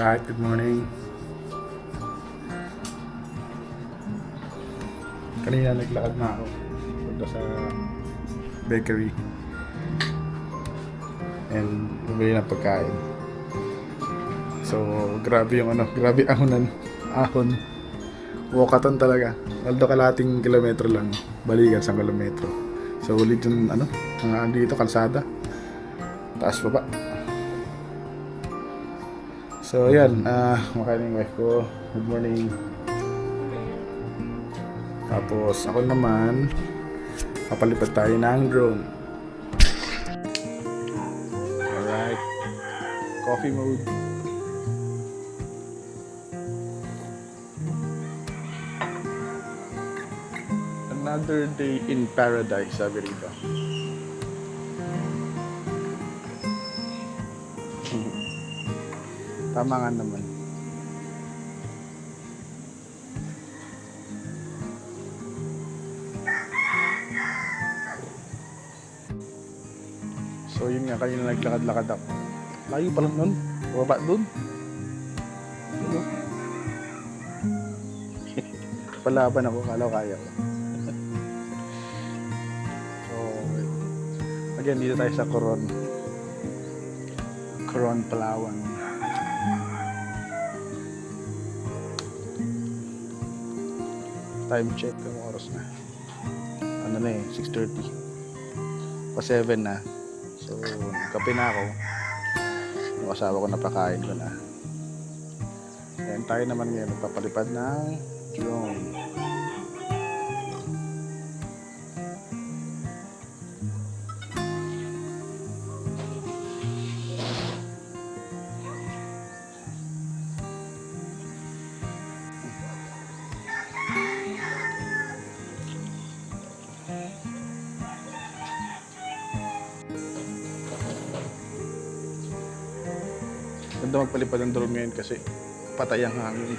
Alright, good morning. Kanina naglakad na ako punta sa bakery and bumili ng pagkain. So, grabe yung grabe ahon. Walkathon talaga. Although kalating kilometro lang, balikan sa kilometro. So, ulit yung mga dito, kalsada. Taas pa ba? So, ayan, makain yung wife ko. Good morning. Tapos, ako naman, papalipad tayo ng drone. Alright. Coffee mode. Another day in paradise, sabi rito. Tama nga naman. So yun nga, kanina naglakad-lakad ako. Layo pa lang nun. Baba dun. Palaban ako, kala ko kaya ko. So, again, dito tayo sa Coron, Palawan. Time check, ang oras na. Ano na 6:30. Pa 7 na. So, kape na ako. Yung asawa ko napakain ko na. Ayan, tayo naman ngayon magpapalipad ng drone. Ganda magpalipad ng drone ngayon kasi patay ang hangin.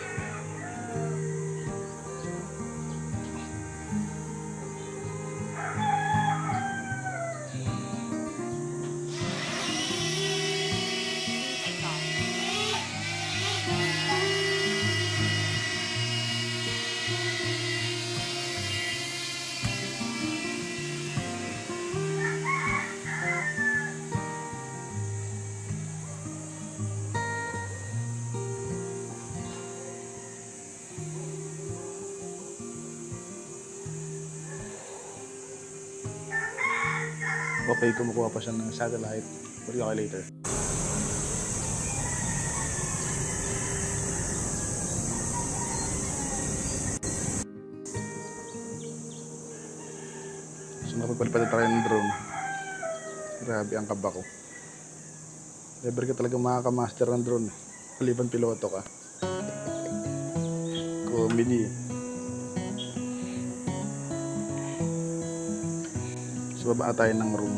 Okay, kumukuha pa siya ng satellite. Balik ako later. So, napagpalipad tayo ng drone. Grabe ang kaba ko. Never ka talaga makakamaster ng drone. Maliban piloto ka. Comedy. So, baba tayo ng room.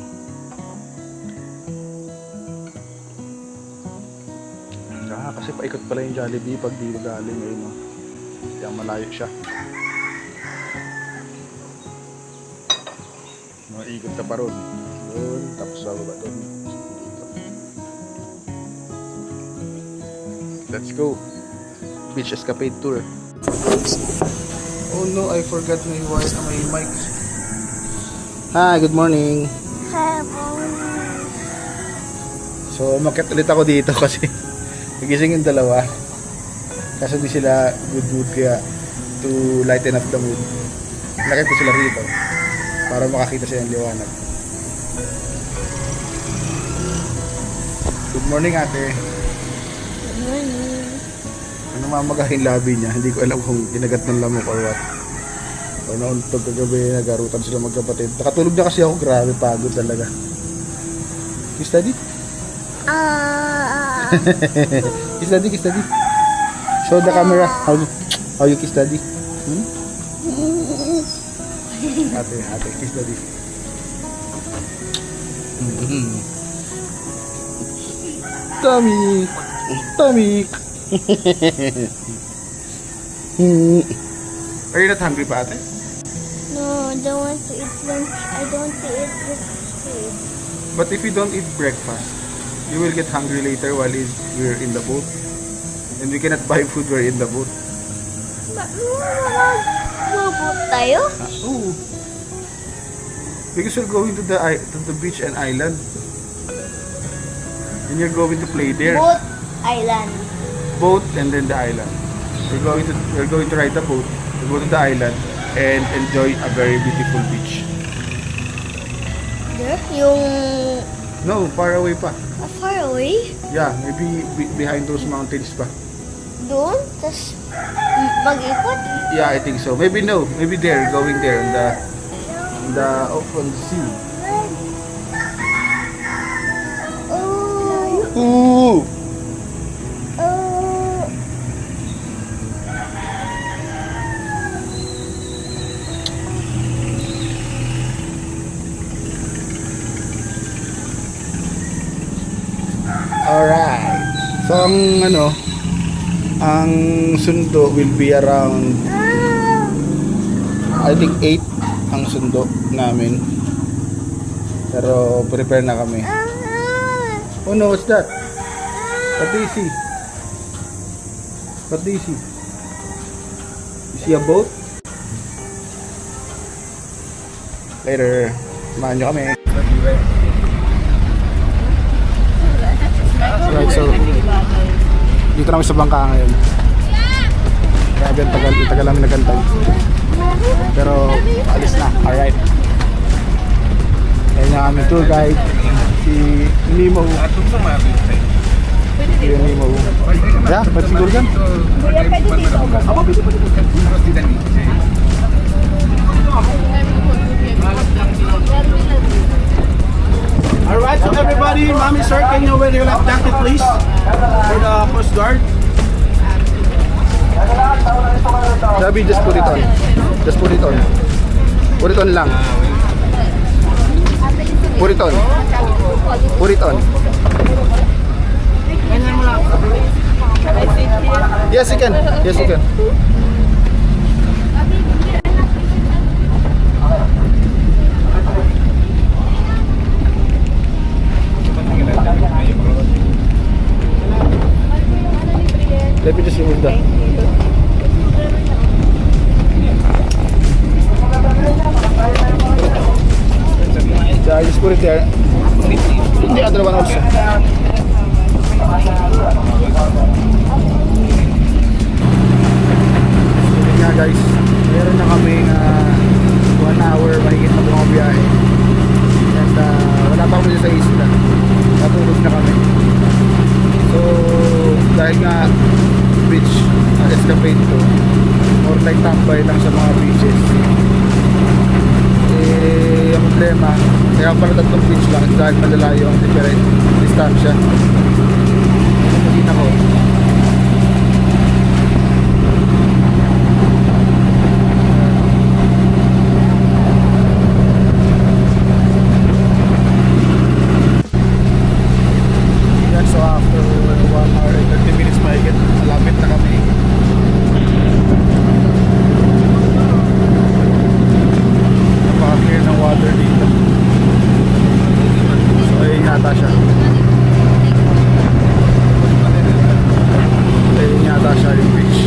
Kasi paikot pala yung Jollibee pag dito galing ngayon, no? Kaya malayo siya. Ikot ka pa ron. Yun, tapos sa baba doon. Let's go. Beach Escapade Tour. Oh no, I forgot my mic. Hi, good morning. Hi, morning. So, umakyat ulit ako dito kasi nagising yung dalawa. Kasi di sila good mood, kaya to lighten up the mood, nakit ko sila rito para makakita sila ng liwanag. Good morning, ate. Good morning. Ano mamagahin labi niya? Hindi ko alam kung ginagat ng lamok or what. O nauntog kagabi, nagarutan sila magkapatid. Nakatulog na kasi ako, grabe pagod talaga. Kiss daddy? Kiss daddy, kiss daddy. Show the camera. How you kiss daddy? Ate, kiss daddy. Tummy. Are you not hungry pa, ate? No, I don't want to eat lunch. I don't want to eat breakfast. But if you don't eat breakfast, you will get hungry later while we're in the boat. And we cannot buy food. We're in the boat. Mabot tayo? Oh. Because we're going to the beach and island. And you're going to play there. Boat island. Boat and then the island. We're going to ride the boat. We go to the island and enjoy a very beautiful beach. There? Yung No, far away pa. far away? Yeah, maybe behind those mountains pa. Doon? Tapos mag-ikot? Yeah, I think so. Maybe no. Maybe there, going there on the open sea. Oh. Ooh! Oh. Alright. So ang sundo will be around I think 8 ang sundo namin. Pero prepare na kami. Oh no, what's that? What do you see? What do you see? You see a boat? Later. Samahan nyo kami. Right, so dito namin sa bangka ngayon. Grabe ang tagal namin nagantay. Pero alis na. Alright. Ayan yung aming tour guide. Si Nemo. Si Nemo. Yeah, pwede siguro dyan. Alright, so everybody, Mommy, sir, can you wear your life jacket please? For the Coast Guard. Sabi, just put it on. Just put it on. Put it on lang. Put it on. Put it on. Yes, you can. Yes, you can. Let me just remove that. Yeah, I just put it there. The other one also. Yeah guys, meron na kami 1 hour mahigit na mga biyahe. And wala pa kami sa isla. Natulog na kami. So, dahil nga beach escapade to, or like tambay lang sa mga beaches. Ang problema, kaya pala tatlong beach lang dahil malalayo ang different distansya. Hindi ako. So after 1 hour and 30 minutes mahigit, malapit na kami. Napaka-clear ng water dito. So ayun yata siya. Ayun yata siya yung beach.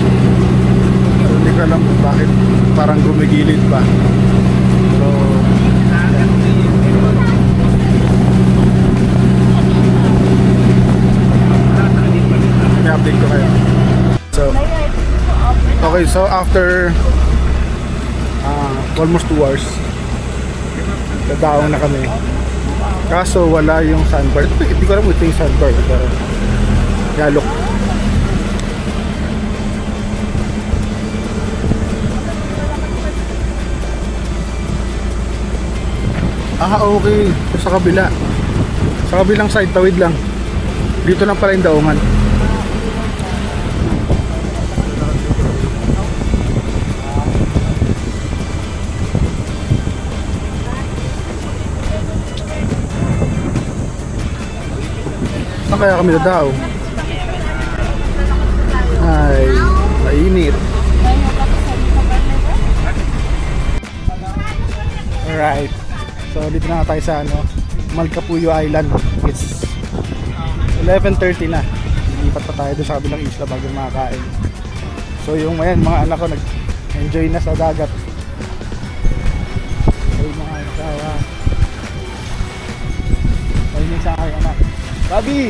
So hindi ko alam kung bakit parang gumigilid pa. So update ko kayo. So, okay, so after almost 2 hours, dadaong na kami. Kaso wala yung sandbar. Hindi ko alam ito yung sandbar, pero yalok. Okay. Sa kabila. Sa kabilang side, tawid lang. Dito lang pala yung daungan. Saan kaya kami dadaw? Ay, mainit. Alright. So dito na tayo sa Malcapuyo Island. It's 11:30 na. lipat pa tayo doon sa kabilang isla bago makakain. So yung mga anak ko nag-enjoy na sa dagat. So yung mga asawa. Ayun yung sa aking anak. Bobby!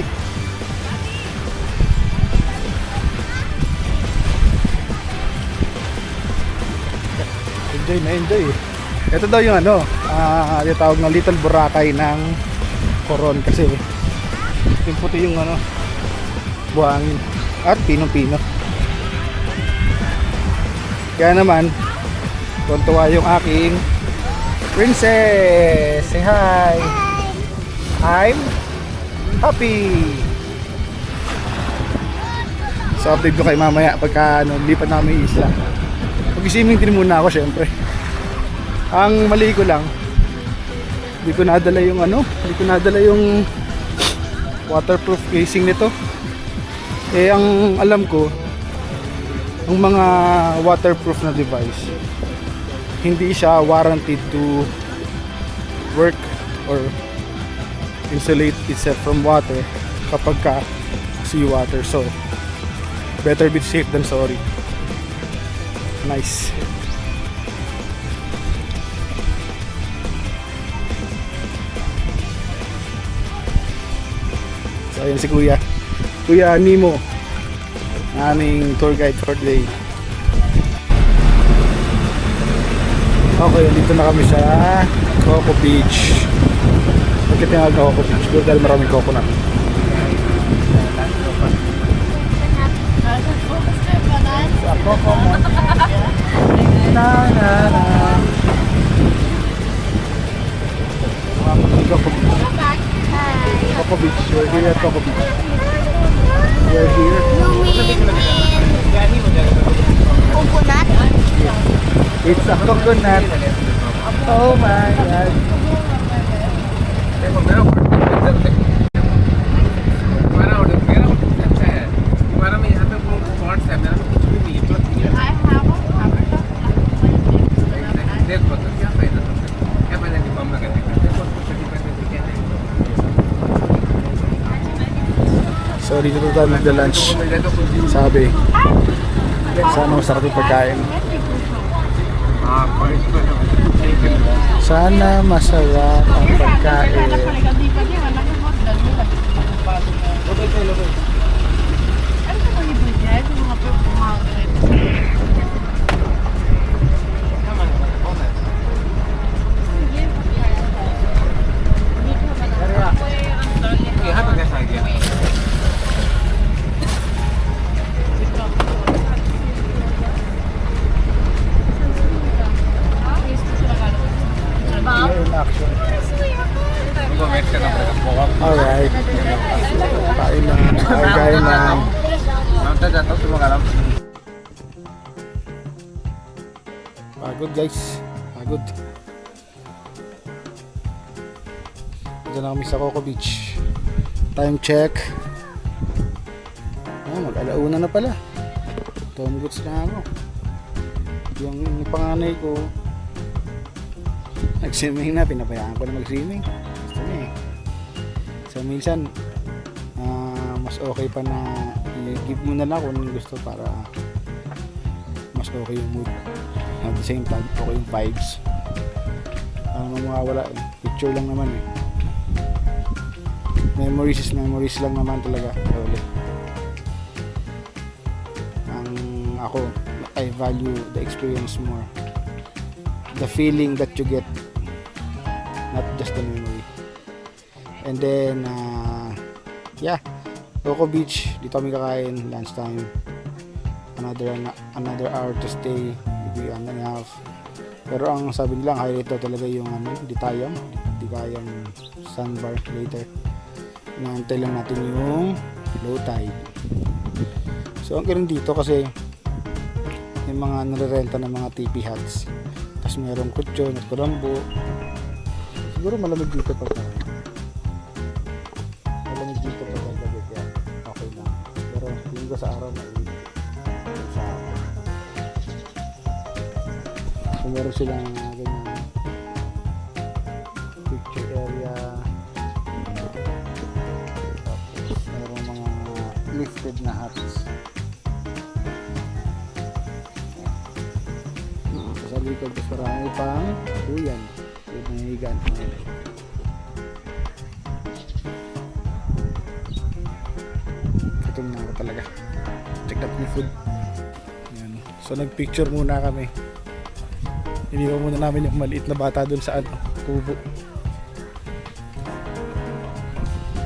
Enjoy na enjoy. Ito daw yung yung tawag na Little Boracay ng Coron kasi yung puti yung buhangin at pinong-pino. Kaya naman tuntua yung aking princess. Say hi. I'm happy. So update ko kay mamaya pagka lipat namin yung isla. Mag-swimming din muna ako syempre. Ang mali ko lang, hindi ko nadala yung waterproof casing nito. Ang alam ko, ang mga waterproof na device, hindi siya warranted to work or insulate itself from water kapag seawater. So, better be safe than sorry. Nice. So ayan si Kuya Nemo, aming tour guide for today. Okay, dito na kami sa Coco Beach. Bakit tinawag na Coco Beach? Dahil maraming coconut. Sa Coco na. Coco Beach. We're here at Coco Beach. We're here. You mean in coconut? It's a coconut. Oh my God. So dito tayo magda-lunch. Sabi, sana masarap yung pagkain. Sana masarap ang pagkain. Alright. Kain na. Pagod guys. Pagod. Diyan na kami sa Coco Beach. Time check. Mag-alauna na pala. Tumguts na ako. Yung panganay ko nag-swimming na. Pinabayaan ko na mag-swimming. Gusto niya eh. So minsan mas okay pa na i-give mo na lang kung gusto para mas okay yung mood. At the same time, okay yung vibes. Mawawala eh. Picture lang naman eh. Memories is memories lang naman talaga. Ako, I value the experience more. The feeling that you get, not just the memory. And then Coco Beach, dito kami kakain, lunchtime. Another hour to stay, maybe 1.5. Pero ang sabi nila, highlight daw talaga yung Ditayam sandbar later. Inaantay lang natin yung low tide. So ang kiring dito kasi yung mga nare-renta ng mga tipi huts. Tapos mayroong kutsyon at kurambo. Siguro malamig dito pagka gabi, kaya okay lang. Pero yung sa araw mainit. So meron silang ganyan picture area. Tapos merong mga lifted likod tapos marami pang buyan. Yung mga higan. Gutom na ako talaga. Check out yung food. Yan. So nagpicture muna kami. Iniwan muna namin yung maliit na bata dun sa kubo.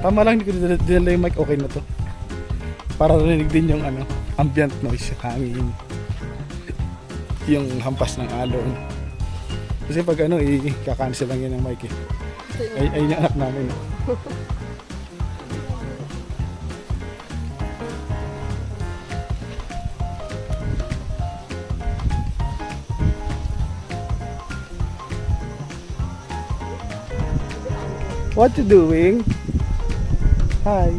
Tama lang, hindi ko dinala yung mic, okay na to. Para rinig din yung ambient noise, yung hangin. Yung hampas ng alon. Kasi pag i-cancel lang yun ng mic eh. Ay yung anak namin. What you doing? Hi.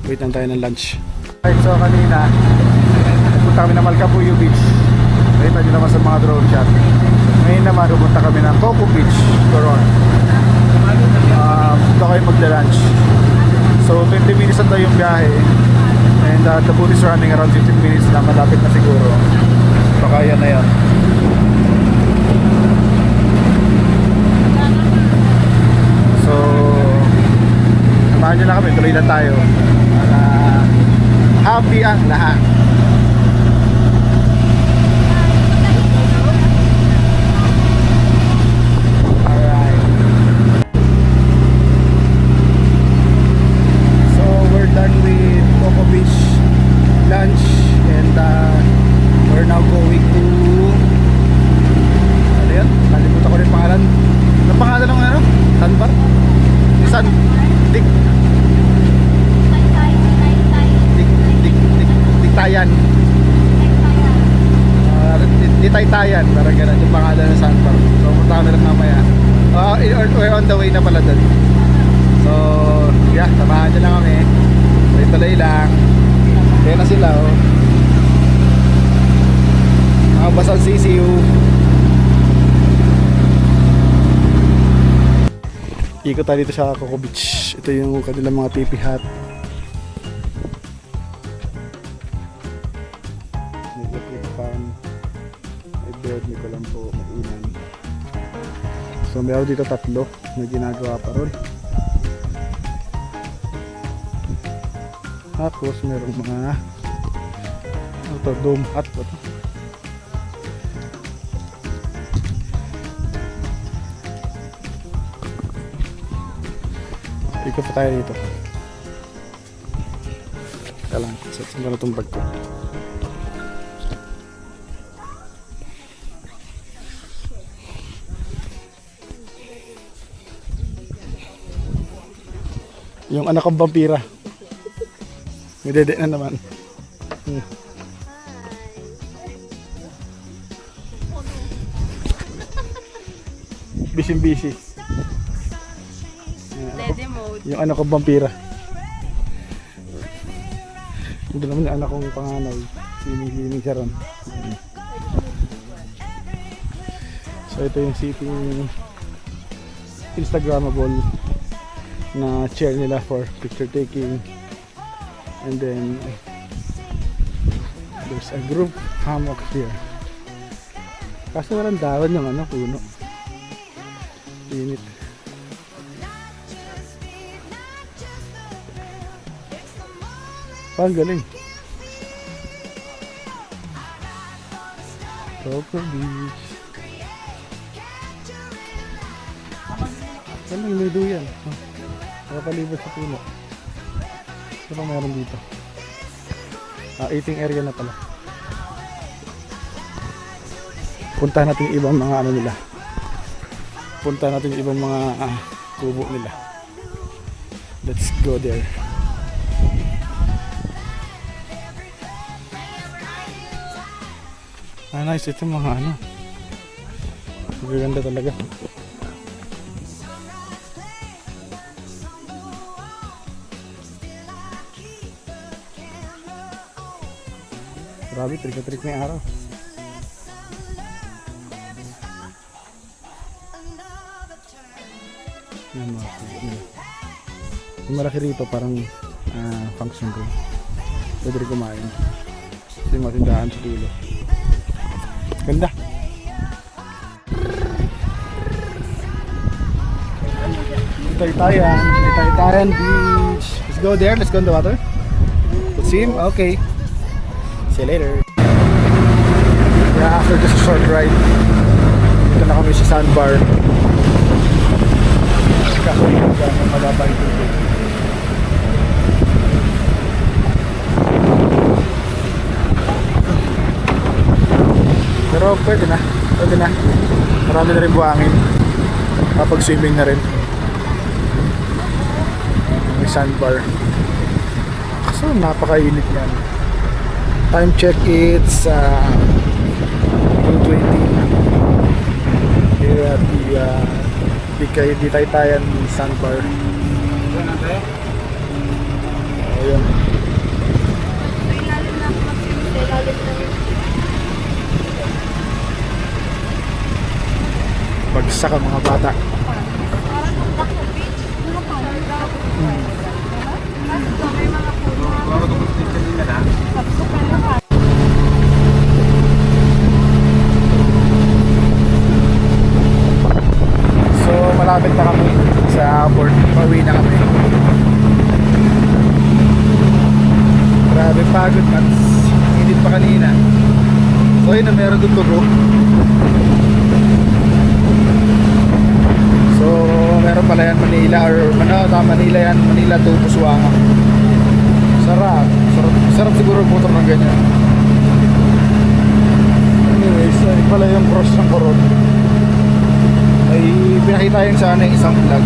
Wait lang tayo ng lunch. Alright, so kanina nagpunta kami ng Malcabuyo Beach. Nakita nyo naman sa mga drone shot. Ngayon naman pupunta kami ng Coco Beach, Coron. Dito kayo magla-lunch. So 20 minutes na tayo yung biyahe. And the boat is running around 15 minutes na. Malapit na siguro. Baka yan na yan. So samahan nyo na kami, tuloy na tayo para happy ang lahat. Alright, so we're done with Coco Beach lunch and we're now going to ano yun? Nalimutan ko rin pangalan. Anong pangalan ng Sandbar? San Diktayan. Ditaytayan, parang gano'n yung pangalan ng Sandbar. So punta kami lang mamaya. We're on the way na pala dun. So yeah, samahan nyo lang kami. Tuloy-tuloy lang. Kaya na sila mga basang sisiu. Ikot tayo dito sa Coco Beach. Ito yung kanilang mga tipi hut. May electric fan, may bed, may kulampo, may unan. So meron dito 3 na ginagawa pa ron. Tapos merong mga dome hut pa to. Ikot pa tayo dito. Kaya lang, set mo na itong bag ko. Yung anak kong vampira. May dede na naman. Busy. Yung anak kong vampira. Ito naman yung anak kong panganay. Sining siya ron. So ito yung sitting Instagrammable na chair nila for picture taking. And then there's a group hammock here. Kaso walang dawan yung puno. Init. Ang galing. Coco Beach. Galing, may duyan. Nakapalibot sa puno. Ano pa meron dito? Eating area na pala. Punta natin yung ibang mga nila. Punta natin yung ibang mga kubo nila. Let's go there. Nice, ito mga magaganda talaga. Grabe, trick na trick na yung araw. Yan mga kubo. Yung malaki rito parang function room. Pwede rin kumain. Ito yung matindahan sa dulo. Ganda. Taytayan Beach. Let's go there. Let's go in the water. Let's swim. Okay. See you later. Yeah, after just a short ride, dito na kami sa sandbar. Kaso yung mababa yung tubig. Pero pwede na. Pwede na. Marami na rin buhangin. Kapag swimming na rin. May sandbar. So napakainit yan. Time check, it's 2:20 here at the Taytayan Sandbar. Ayan. Bagsak ang mga bata. So malapit na kami sa port. Pauwi na kami. Grabe pagod at init pa kanina. So yun na meron doon tugo. So meron pala yan Manila or Manila yan, Manila to Busuanga. Sarap siguro motor ng ganyan. Anyways, ay pala yung cross ng Coron. Ay pinakita yun sa isang vlog.